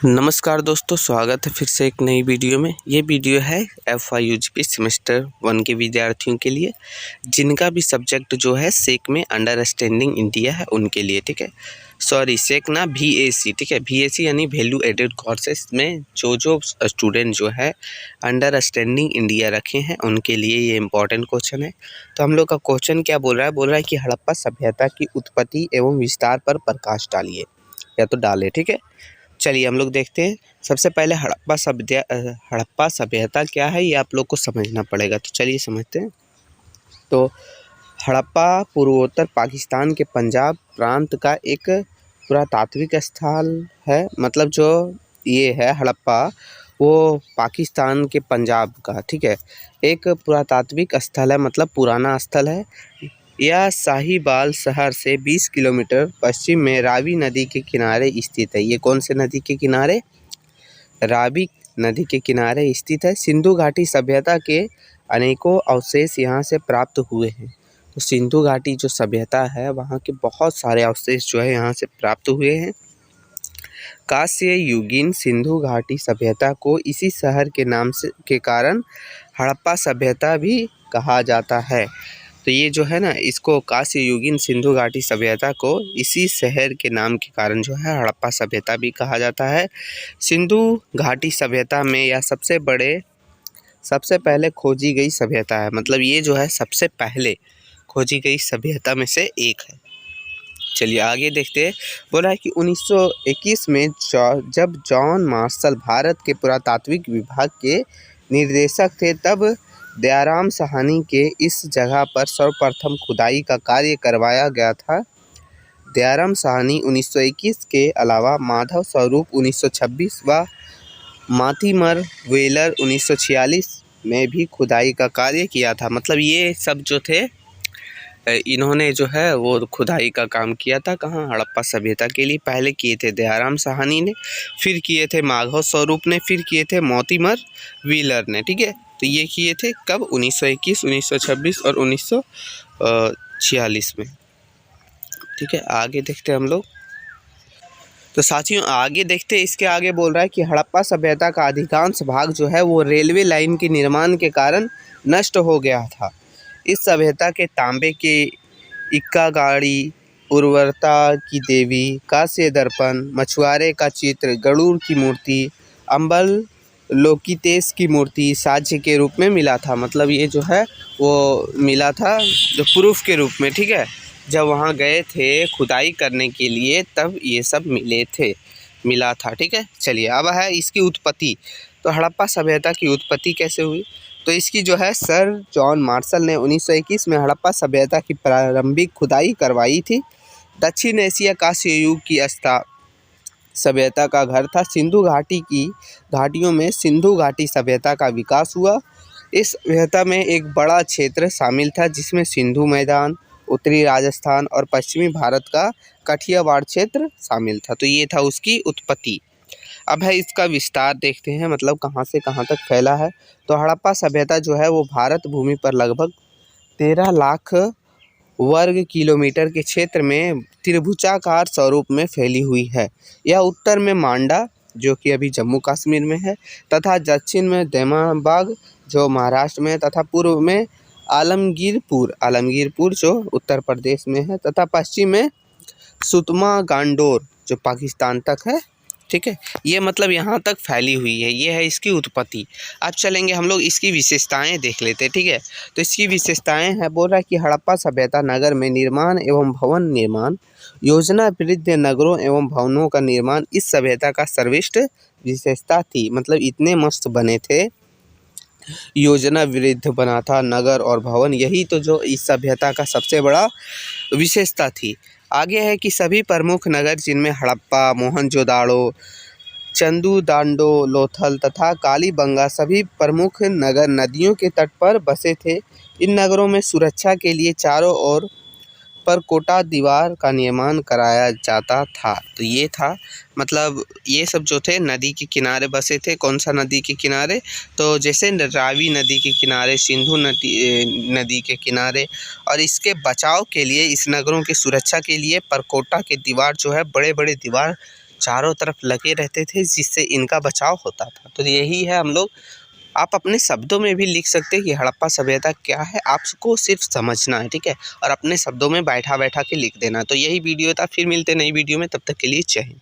नमस्कार दोस्तों, स्वागत है फिर से एक नई वीडियो में। ये वीडियो है FYUGP सेमेस्टर 1 के विद्यार्थियों के लिए, जिनका भी सब्जेक्ट जो है सेक में अंडरस्टैंडिंग इंडिया है उनके लिए। ठीक है, सॉरी सेक ना VAC। ठीक है, VAC यानी वैल्यू एडेड कोर्सेज में जो स्टूडेंट जो है अंडरस्टैंडिंग इंडिया रखे हैं उनके लिए ये इंपॉर्टेंट क्वेश्चन है। तो हम लोग का क्वेश्चन क्या बोल रहा है कि हड़प्पा सभ्यता की उत्पत्ति एवं विस्तार पर प्रकाश डालिए या तो डाले। ठीक है, चलिए हम लोग देखते हैं। सबसे पहले हड़प्पा सभ्यता क्या है ये आप लोग को समझना पड़ेगा, तो चलिए समझते हैं। तो हड़प्पा पूर्वोत्तर पाकिस्तान के पंजाब प्रांत का एक पुरातात्विक स्थल है। मतलब जो ये है हड़प्पा, वो पाकिस्तान के पंजाब का, ठीक है, एक पुरातात्विक स्थल है, मतलब पुराना स्थल है। यह साहिवाल शहर से 20 किलोमीटर पश्चिम में रावी नदी के किनारे स्थित है। ये कौन से नदी के किनारे? रावी नदी के किनारे स्थित है। सिंधु घाटी सभ्यता के अनेकों अवशेष यहाँ से प्राप्त हुए हैं। तो सिंधु घाटी जो सभ्यता है वहाँ के बहुत सारे अवशेष जो है यहाँ से प्राप्त हुए हैं। कांस्य युगीन सिंधु घाटी सभ्यता को इसी शहर के नाम से के कारण हड़प्पा सभ्यता भी कहा जाता है। तो ये जो है ना, इसको कांस्य युगीन सिंधु घाटी सभ्यता को इसी शहर के नाम के कारण जो है हड़प्पा सभ्यता भी कहा जाता है। सिंधु घाटी सभ्यता में यह सबसे पहले खोजी गई सभ्यता है। मतलब ये जो है सबसे पहले खोजी गई सभ्यता में से एक है। चलिए आगे देखते हैं। बोला है कि 1921 में जब जॉन मार्शल भारत के पुरातात्विक विभाग के निर्देशक थे, तब दयाराम साहनी के इस जगह पर सर्वप्रथम खुदाई का कार्य करवाया गया था। दयाराम साहनी 1921 के अलावा माधव स्वरूप 1926 व माथिमर वेलर 1946 में भी खुदाई का कार्य किया था। मतलब ये सब जो थे इन्होंने जो है वो खुदाई का काम किया था। कहाँ? हड़प्पा सभ्यता के लिए पहले किए थे दयाराम साहनी ने, फिर किए थे माधव स्वरूप ने, फिर किए थे मोतीमर व्हीलर ने। ठीक है, तो ये किए थे कब? 1921, 1926 और 1946 में। ठीक है, आगे देखते हैं हम लोग। तो साथियों आगे देखते हैं। इसके आगे बोल रहा है कि हड़प्पा सभ्यता का अधिकांश भाग जो है वो रेलवे लाइन के निर्माण के कारण नष्ट हो गया था। इस सभ्यता के तांबे के इक्का गाड़ी, उर्वरता की देवी, कांस्य दर्पण, मछुआरे का चित्र, गरुड़ की मूर्ति, अम्बल लोकितेश की मूर्ति साक्ष्य के रूप में मिला था। मतलब ये जो है वो मिला था जो प्रूफ के रूप में। ठीक है, जब वहाँ गए थे खुदाई करने के लिए तब ये सब मिला था। ठीक है, चलिए अब है इसकी उत्पत्ति। तो हड़प्पा सभ्यता की उत्पत्ति कैसे हुई? तो इसकी जो है सर जॉन मार्शल ने 1921 में हड़प्पा सभ्यता की प्रारंभिक खुदाई करवाई थी। दक्षिण एशिया कांस्य युग की सभ्यता का घर था। सिंधु घाटी की घाटियों में सिंधु घाटी सभ्यता का विकास हुआ। इस सभ्यता में एक बड़ा क्षेत्र शामिल था, जिसमें सिंधु मैदान, उत्तरी राजस्थान और पश्चिमी भारत का कठियावाड़ क्षेत्र शामिल था। तो ये था उसकी उत्पत्ति। अब है इसका विस्तार देखते हैं, मतलब कहाँ से कहाँ तक फैला है। तो हड़प्पा सभ्यता जो है वो भारत भूमि पर लगभग 13 लाख वर्ग किलोमीटर के क्षेत्र में त्रिभुजाकार स्वरूप में फैली हुई है। यह उत्तर में मांडा, जो कि अभी जम्मू कश्मीर में है, तथा दक्षिण में देमाबाग जो महाराष्ट्र में है, तथा पूर्व में आलमगीरपुर जो उत्तर प्रदेश में है, तथा पश्चिम में सुतमा गांडोर जो पाकिस्तान तक है। ठीक है, ये मतलब यहाँ तक फैली हुई है। ये है इसकी उत्पत्ति। अब चलेंगे हम लोग इसकी विशेषताएं देख लेते हैं। ठीक है, तो इसकी विशेषताएं हैं। बोल रहा है कि हड़प्पा सभ्यता नगर में निर्माण एवं भवन निर्माण, योजना वृद्ध नगरों एवं भवनों का निर्माण इस सभ्यता का सर्वश्रेष्ठ विशेषता थी। मतलब इतने मस्त बने थे, योजना वृद्ध बना था नगर और भवन, यही तो जो इस सभ्यता का सबसे बड़ा विशेषता थी। आगे है कि सभी प्रमुख नगर जिनमें हड़प्पा, मोहनजोदाड़ो, चंदूदांडो, लोथल तथा कालीबंगा सभी प्रमुख नगर नदियों के तट पर बसे थे। इन नगरों में सुरक्षा के लिए चारों ओर पर कोटा दीवार का निर्माण कराया जाता था। तो ये था, मतलब ये सब जो थे नदी के किनारे बसे थे। कौन सा नदी के किनारे? तो जैसे रावी नदी के किनारे, सिंधु नदी के किनारे। और इसके बचाव के लिए, इस नगरों की सुरक्षा के लिए परकोटा के दीवार जो है, बड़े बड़े दीवार चारों तरफ लगे रहते थे जिससे इनका बचाव होता था। तो यही है हम लोग, आप अपने शब्दों में भी लिख सकते हैं कि हड़प्पा सभ्यता क्या है, आपको सिर्फ समझना है, ठीक है, और अपने शब्दों में बैठा बैठा के लिख देना। तो यही वीडियो था, फिर मिलते हैं नई वीडियो में, तब तक के लिए जय हिंद।